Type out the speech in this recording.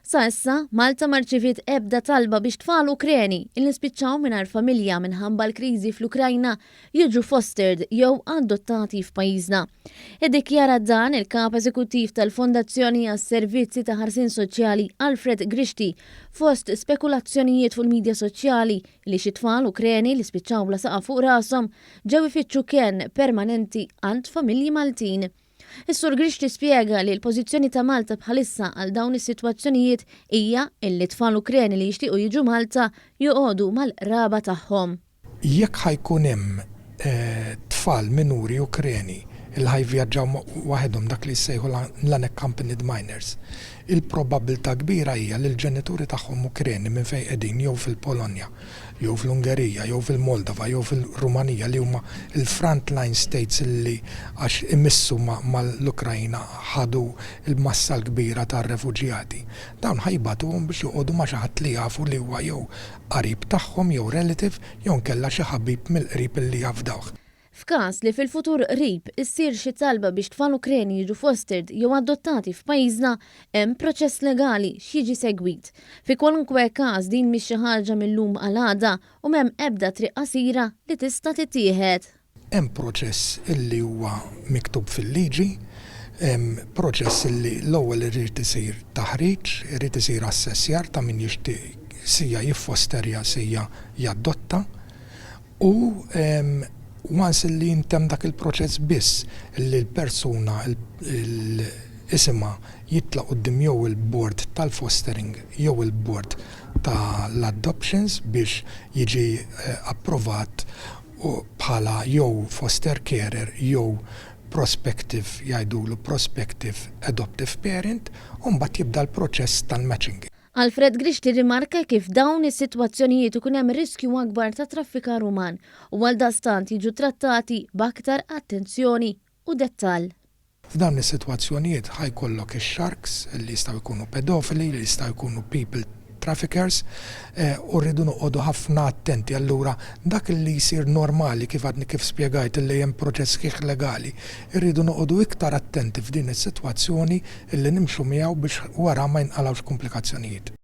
Sa issa, Malta ma rċiviet ebda talba biex tfal Ukreni il nispiċċaw mingħajr familja minħabba l-kriżi fl-Ukrajna jiġu fostered jew adottati f'pajjiżna. Iddikjara dan il-kap eżekuttiv tal-Fondazzjoni għas-Servizzi ta' Ħarsien Soċjali Alfred Grishti fost spekulazzjonijiet fuq il-medja soċjali li xi tfal Ukreni li spiċċaw bla saqa fuq rashom ġew ifittxu kien permanenti għand familji Maltin. Is-Sur Grishti spjega li l-pożizzjoni ta' Malta bħalissa għal dawn is-sitwazzjonijiet hija li tfal Ukreni li jixtiequ jiġu Malta joqogħdu mal-qraba tagħhom. Jekk ħajkun hemm tfal minuri Ukreni il ħajvjaġġaw waħedhom dak li jsejħu l-unaccompanied minors, il-probabilità kbira hija li l-ġenituri tagħhom Ukreni minn fejn qegħdin jew fil-Polonja, jew fl-Ungerija, jew fil-Moldova, jew fil-Rumanija li huma il-frontline states li għax imissu mal-Ukrajna ħadu il-massa l-kbira tar-refuġjati. Dawn ħajbatuhom biex joqogħdu ma' xi ħadd li jafu li huwa jew qarib tagħhom jew relative jew nkella xi ħabib mill-qrib li jafdawh. F'każ li fil-futur qrib issir xi talba biex tfal Ukreni jiġu fostered jew adottati f'pajjiżna, hemm proċess legali x'jiġi segwit. Fi kwalunkwe każ din mhix xi ħaġa mill-lum għal għada u m'hemm ebda triq qasira li tista' tittieħed. Hemm proċess illi huwa miktub fil-liġi, hemm proċess illi l-ewwel irid isir taħriġ, irid isir assessjar ta' min jixtieq sija jiffosterja sija jadotta u once li jintem dak il-proċess biss li l-persuna l-isima jitlaq qudiem jew il-board tal-fostering jew il-board tal-adoptions biex jiġi approvat bħala jew foster carer jew prospective jgħidulu prospective adoptive parent u mbagħad jibda l-proċess tal-matching. Alfred Grishti rimarka kif dawn is-sitwazzjonijiet ikun hemm riskju akbar ta' traffikar uman u għaldastant jiġu trattati b'aktar attenzjoni u dettall. F'dawn is-sitwazzjonijiet ħajkollok ix-sharks li jistgħu jkunu pedofili, li jistgħu jkunu people traffickers u rridu noqogħdu ħafna attenti. Allura dak li jsir normali kif għadni kif spjegajt li hemm proċess sħiħ legali, irridu noqogħdu iktar attenti f'din is-sitwazzjoni illi nimxu miegħu biex wara ma jinqalgħux komplikazzjonijiet.